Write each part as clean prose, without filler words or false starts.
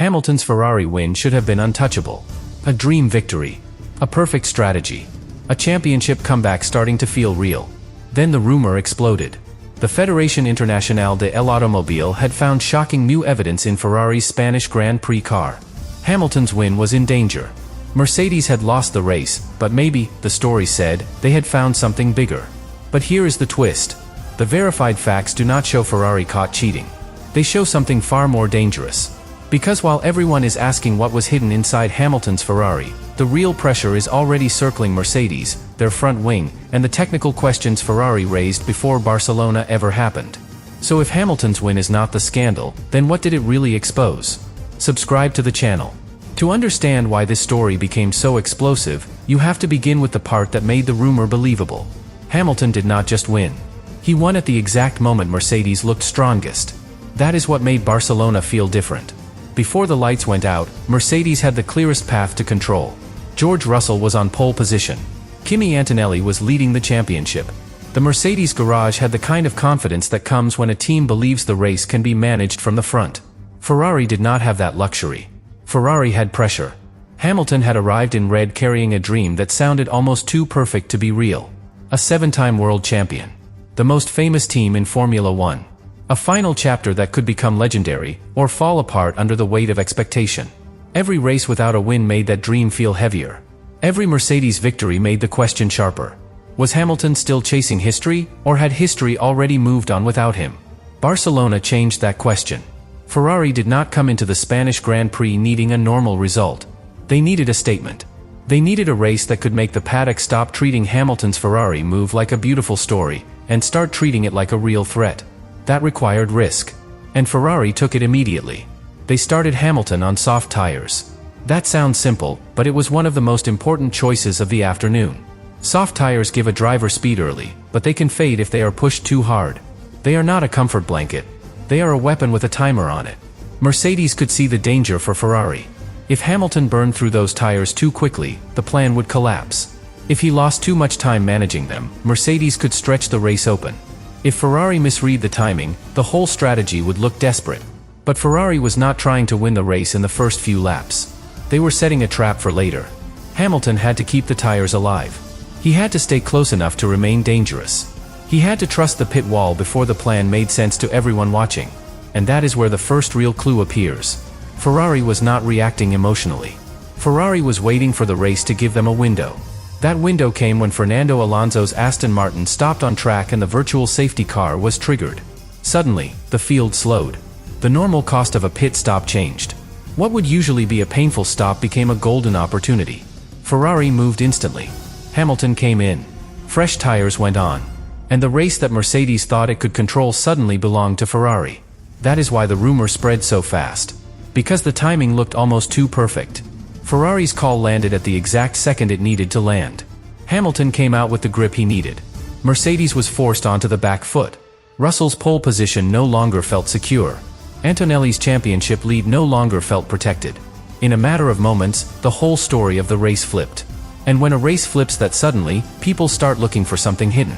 Hamilton's Ferrari win should have been untouchable. A dream victory. A perfect strategy. A championship comeback starting to feel real. Then the rumor exploded. The Federación Internacional de el Automóvil had found shocking new evidence in Ferrari's Spanish Grand Prix car. Hamilton's win was in danger. Mercedes had lost the race, but maybe, the story said, they had found something bigger. But here is the twist. The verified facts do not show Ferrari caught cheating. They show something far more dangerous. Because while everyone is asking what was hidden inside Hamilton's Ferrari, the real pressure is already circling Mercedes, their front wing, and the technical questions Ferrari raised before Barcelona ever happened. So if Hamilton's win is not the scandal, then what did it really expose? Subscribe to the channel. To understand why this story became so explosive, you have to begin with the part that made the rumor believable. Hamilton did not just win. He won at the exact moment Mercedes looked strongest. That is what made Barcelona feel different. Before the lights went out, Mercedes had the clearest path to control. George Russell was on pole position. Kimi Antonelli was leading the championship. The Mercedes garage had the kind of confidence that comes when a team believes the race can be managed from the front. Ferrari did not have that luxury. Ferrari had pressure. Hamilton had arrived in red carrying a dream that sounded almost too perfect to be real. A 7-time world champion. The most famous team in Formula One. A final chapter that could become legendary, or fall apart under the weight of expectation. Every race without a win made that dream feel heavier. Every Mercedes victory made the question sharper. Was Hamilton still chasing history, or had history already moved on without him? Barcelona changed that question. Ferrari did not come into the Spanish Grand Prix needing a normal result. They needed a statement. They needed a race that could make the paddock stop treating Hamilton's Ferrari move like a beautiful story, and start treating it like a real threat. That required risk. And Ferrari took it immediately. They started Hamilton on soft tires. That sounds simple, but it was one of the most important choices of the afternoon. Soft tires give a driver speed early, but they can fade if they are pushed too hard. They are not a comfort blanket. They are a weapon with a timer on it. Mercedes could see the danger for Ferrari. If Hamilton burned through those tires too quickly, the plan would collapse. If he lost too much time managing them, Mercedes could stretch the race open. If Ferrari misread the timing, the whole strategy would look desperate. But Ferrari was not trying to win the race in the first few laps. They were setting a trap for later. Hamilton had to keep the tires alive. He had to stay close enough to remain dangerous. He had to trust the pit wall before the plan made sense to everyone watching. And that is where the first real clue appears. Ferrari was not reacting emotionally. Ferrari was waiting for the race to give them a window. That window came when Fernando Alonso's Aston Martin stopped on track and the virtual safety car was triggered. Suddenly, the field slowed. The normal cost of a pit stop changed. What would usually be a painful stop became a golden opportunity. Ferrari moved instantly. Hamilton came in. Fresh tires went on. And the race that Mercedes thought it could control suddenly belonged to Ferrari. That is why the rumor spread so fast. Because the timing looked almost too perfect. Ferrari's call landed at the exact second it needed to land. Hamilton came out with the grip he needed. Mercedes was forced onto the back foot. Russell's pole position no longer felt secure. Antonelli's championship lead no longer felt protected. In a matter of moments, the whole story of the race flipped. And when a race flips that suddenly, people start looking for something hidden.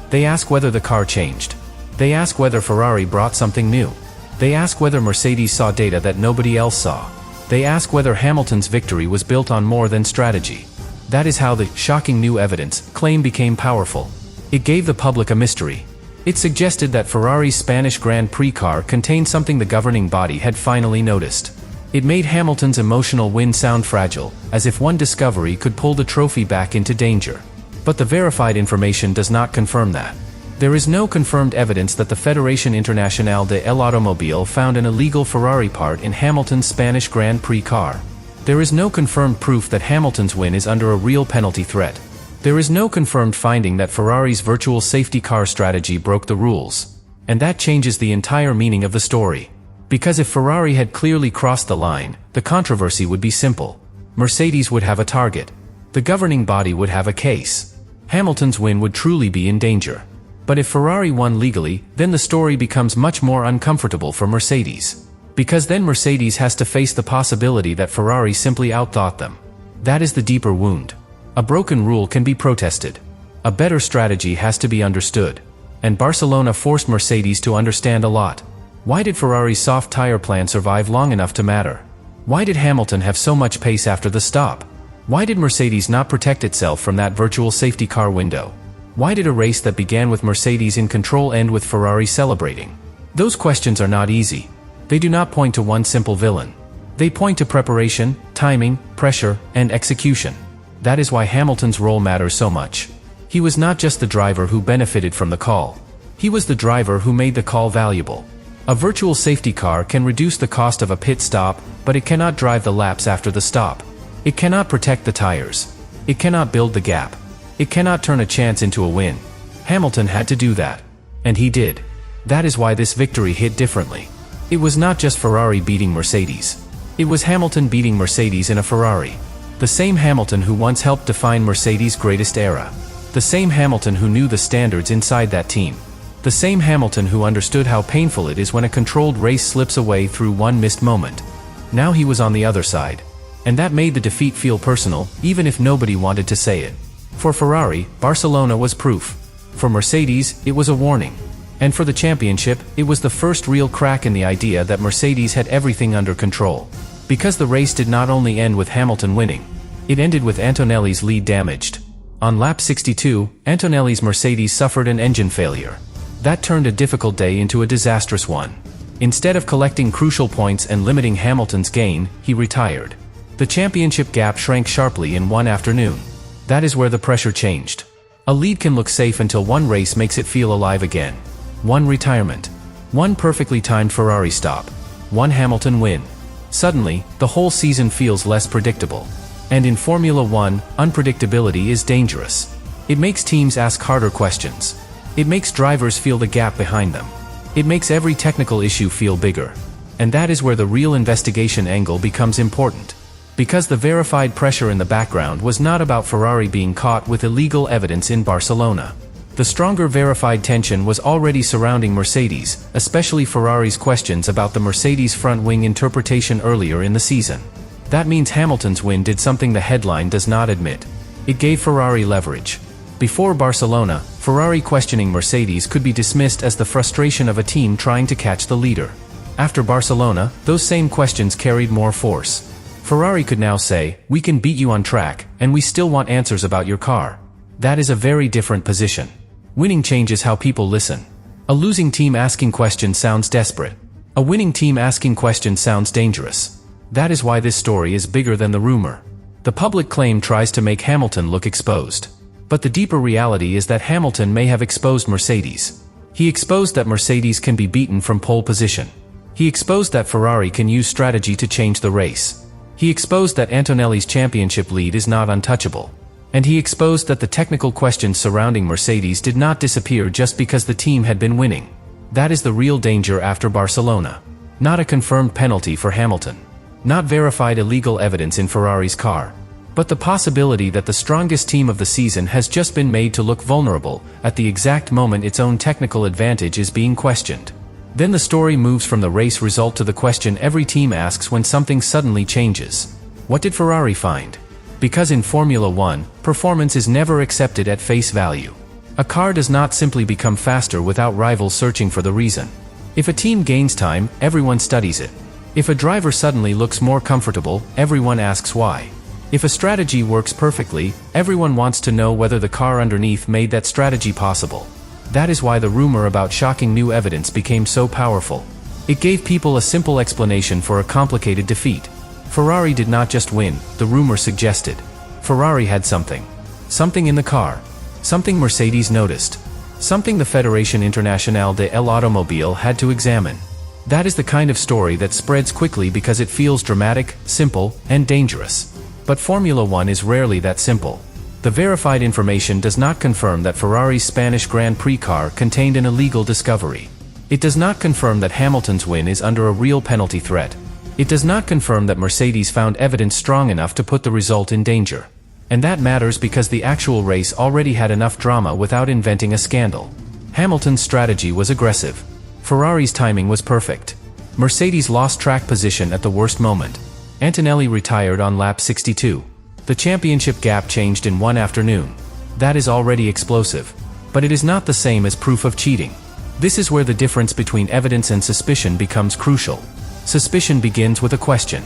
They ask whether the car changed. They ask whether Ferrari brought something new. They ask whether Mercedes saw data that nobody else saw. They ask whether Hamilton's victory was built on more than strategy. That is how the shocking new evidence claim became powerful. It gave the public a mystery. It suggested that Ferrari's Spanish Grand Prix car contained something the governing body had finally noticed. It made Hamilton's emotional win sound fragile, as if one discovery could pull the trophy back into danger. But the verified information does not confirm that. There is no confirmed evidence that the Federación Internacional de el Automóvil found an illegal Ferrari part in Hamilton's Spanish Grand Prix car. There is no confirmed proof that Hamilton's win is under a real penalty threat. There is no confirmed finding that Ferrari's virtual safety car strategy broke the rules. And that changes the entire meaning of the story. Because if Ferrari had clearly crossed the line, the controversy would be simple. Mercedes would have a target. The governing body would have a case. Hamilton's win would truly be in danger. But if Ferrari won legally, then the story becomes much more uncomfortable for Mercedes. Because then Mercedes has to face the possibility that Ferrari simply outthought them. That is the deeper wound. A broken rule can be protested. A better strategy has to be understood. And Barcelona forced Mercedes to understand a lot. Why did Ferrari's soft tire plan survive long enough to matter? Why did Hamilton have so much pace after the stop? Why did Mercedes not protect itself from that virtual safety car window? Why did a race that began with Mercedes in control end with Ferrari celebrating? Those questions are not easy. They do not point to one simple villain. They point to preparation, timing, pressure, and execution. That is why Hamilton's role matters so much. He was not just the driver who benefited from the call. He was the driver who made the call valuable. A virtual safety car can reduce the cost of a pit stop, but it cannot drive the laps after the stop. It cannot protect the tires. It cannot build the gap. It cannot turn a chance into a win. Hamilton had to do that. And he did. That is why this victory hit differently. It was not just Ferrari beating Mercedes. It was Hamilton beating Mercedes in a Ferrari. The same Hamilton who once helped define Mercedes' greatest era. The same Hamilton who knew the standards inside that team. The same Hamilton who understood how painful it is when a controlled race slips away through one missed moment. Now he was on the other side. And that made the defeat feel personal, even if nobody wanted to say it. For Ferrari, Barcelona was proof. For Mercedes, it was a warning. And for the championship, it was the first real crack in the idea that Mercedes had everything under control. Because the race did not only end with Hamilton winning. It ended with Antonelli's lead damaged. On lap 62, Antonelli's Mercedes suffered an engine failure. That turned a difficult day into a disastrous one. Instead of collecting crucial points and limiting Hamilton's gain, he retired. The championship gap shrank sharply in one afternoon. That is where the pressure changed. A lead can look safe until one race makes it feel alive again. One retirement. One perfectly timed Ferrari stop. One Hamilton win. Suddenly, the whole season feels less predictable. And in Formula One, unpredictability is dangerous. It makes teams ask harder questions. It makes drivers feel the gap behind them. It makes every technical issue feel bigger. And that is where the real investigation angle becomes important. Because the verified pressure in the background was not about Ferrari being caught with illegal evidence in Barcelona. The stronger verified tension was already surrounding Mercedes, especially Ferrari's questions about the Mercedes front wing interpretation earlier in the season. That means Hamilton's win did something the headline does not admit. It gave Ferrari leverage. Before Barcelona, Ferrari questioning Mercedes could be dismissed as the frustration of a team trying to catch the leader. After Barcelona, those same questions carried more force. Ferrari could now say, "We can beat you on track, and we still want answers about your car." That is a very different position. Winning changes how people listen. A losing team asking questions sounds desperate. A winning team asking questions sounds dangerous. That is why this story is bigger than the rumor. The public claim tries to make Hamilton look exposed. But the deeper reality is that Hamilton may have exposed Mercedes. He exposed that Mercedes can be beaten from pole position. He exposed that Ferrari can use strategy to change the race. He exposed that Antonelli's championship lead is not untouchable. And he exposed that the technical questions surrounding Mercedes did not disappear just because the team had been winning. That is the real danger after Barcelona. Not a confirmed penalty for Hamilton. Not verified illegal evidence in Ferrari's car. But the possibility that the strongest team of the season has just been made to look vulnerable, at the exact moment its own technical advantage is being questioned. Then the story moves from the race result to the question every team asks when something suddenly changes. What did Ferrari find? Because in Formula One, performance is never accepted at face value. A car does not simply become faster without rivals searching for the reason. If a team gains time, everyone studies it. If a driver suddenly looks more comfortable, everyone asks why. If a strategy works perfectly, everyone wants to know whether the car underneath made that strategy possible. That is why the rumor about shocking new evidence became so powerful. It gave people a simple explanation for a complicated defeat. Ferrari did not just win, the rumor suggested. Ferrari had something. Something in the car. Something Mercedes noticed. Something the Fédération Internationale de l'Automobile had to examine. That is the kind of story that spreads quickly because it feels dramatic, simple, and dangerous. But Formula One is rarely that simple. The verified information does not confirm that Ferrari's Spanish Grand Prix car contained an illegal discovery. It does not confirm that Hamilton's win is under a real penalty threat. It does not confirm that Mercedes found evidence strong enough to put the result in danger. And that matters because the actual race already had enough drama without inventing a scandal. Hamilton's strategy was aggressive. Ferrari's timing was perfect. Mercedes lost track position at the worst moment. Antonelli retired on lap 62. The championship gap changed in one afternoon. That is already explosive. But it is not the same as proof of cheating. This is where the difference between evidence and suspicion becomes crucial. Suspicion begins with a question.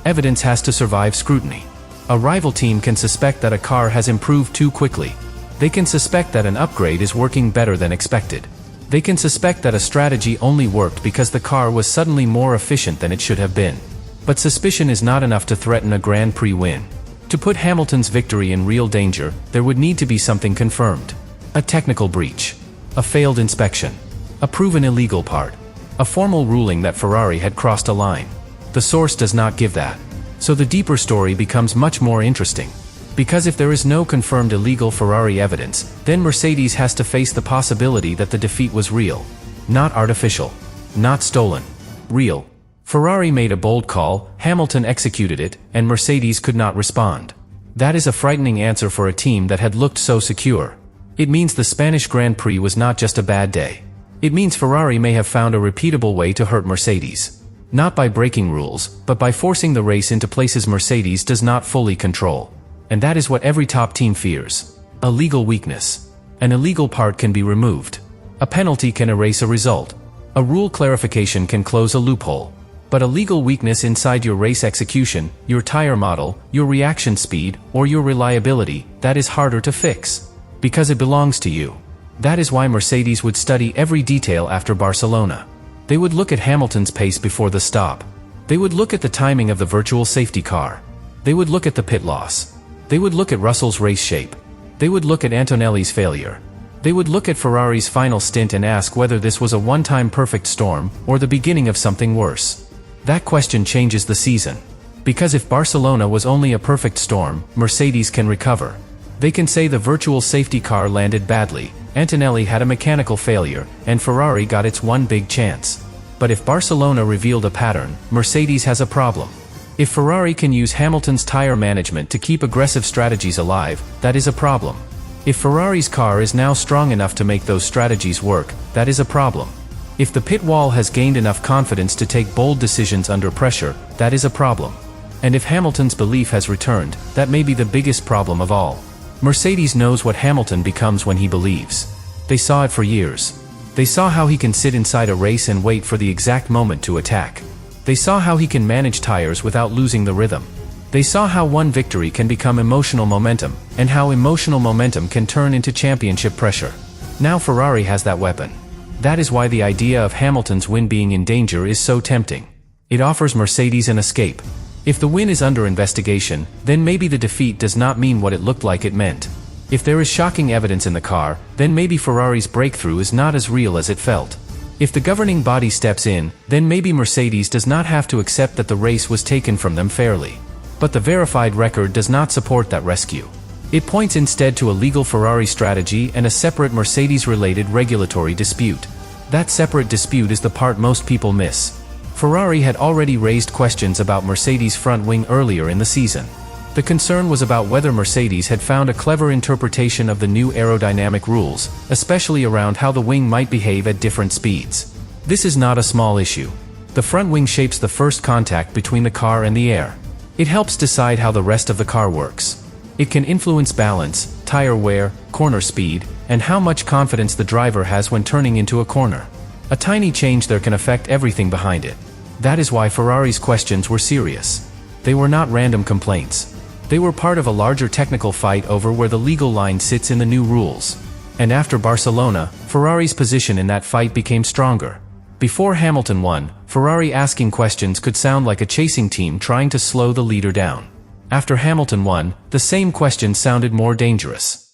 Evidence has to survive scrutiny. A rival team can suspect that a car has improved too quickly. They can suspect that an upgrade is working better than expected. They can suspect that a strategy only worked because the car was suddenly more efficient than it should have been. But suspicion is not enough to threaten a Grand Prix win. To put Hamilton's victory in real danger, there would need to be something confirmed. A technical breach. A failed inspection. A proven illegal part. A formal ruling that Ferrari had crossed a line. The source does not give that. So the deeper story becomes much more interesting. Because if there is no confirmed illegal Ferrari evidence, then Mercedes has to face the possibility that the defeat was real. Not artificial. Not stolen. Real. Ferrari made a bold call, Hamilton executed it, and Mercedes could not respond. That is a frightening answer for a team that had looked so secure. It means the Spanish Grand Prix was not just a bad day. It means Ferrari may have found a repeatable way to hurt Mercedes. Not by breaking rules, but by forcing the race into places Mercedes does not fully control. And that is what every top team fears. A legal weakness. An illegal part can be removed. A penalty can erase a result. A rule clarification can close a loophole. But a legal weakness inside your race execution, your tire model, your reaction speed, or your reliability, that is harder to fix. Because it belongs to you. That is why Mercedes would study every detail after Barcelona. They would look at Hamilton's pace before the stop. They would look at the timing of the virtual safety car. They would look at the pit loss. They would look at Russell's race shape. They would look at Antonelli's failure. They would look at Ferrari's final stint and ask whether this was a one-time perfect storm, or the beginning of something worse. That question changes the season. Because if Barcelona was only a perfect storm, Mercedes can recover. They can say the virtual safety car landed badly, Antonelli had a mechanical failure, and Ferrari got its one big chance. But if Barcelona revealed a pattern, Mercedes has a problem. If Ferrari can use Hamilton's tire management to keep aggressive strategies alive, that is a problem. If Ferrari's car is now strong enough to make those strategies work, that is a problem. If the pit wall has gained enough confidence to take bold decisions under pressure, that is a problem. And if Hamilton's belief has returned, that may be the biggest problem of all. Mercedes knows what Hamilton becomes when he believes. They saw it for years. They saw how he can sit inside a race and wait for the exact moment to attack. They saw how he can manage tires without losing the rhythm. They saw how one victory can become emotional momentum, and how emotional momentum can turn into championship pressure. Now Ferrari has that weapon. That is why the idea of Hamilton's win being in danger is so tempting. It offers Mercedes an escape. If the win is under investigation, then maybe the defeat does not mean what it looked like it meant. If there is shocking evidence in the car, then maybe Ferrari's breakthrough is not as real as it felt. If the governing body steps in, then maybe Mercedes does not have to accept that the race was taken from them fairly. But the verified record does not support that rescue. It points instead to a legal Ferrari strategy and a separate Mercedes-related regulatory dispute. That separate dispute is the part most people miss. Ferrari had already raised questions about Mercedes' front wing earlier in the season. The concern was about whether Mercedes had found a clever interpretation of the new aerodynamic rules, especially around how the wing might behave at different speeds. This is not a small issue. The front wing shapes the first contact between the car and the air. It helps decide how the rest of the car works. It can influence balance, tire wear, corner speed, and how much confidence the driver has when turning into a corner. A tiny change there can affect everything behind it. That is why Ferrari's questions were serious. They were not random complaints. They were part of a larger technical fight over where the legal line sits in the new rules. And after Barcelona, Ferrari's position in that fight became stronger. Before Hamilton won, Ferrari asking questions could sound like a chasing team trying to slow the leader down. After Hamilton won, the same questions sounded more dangerous.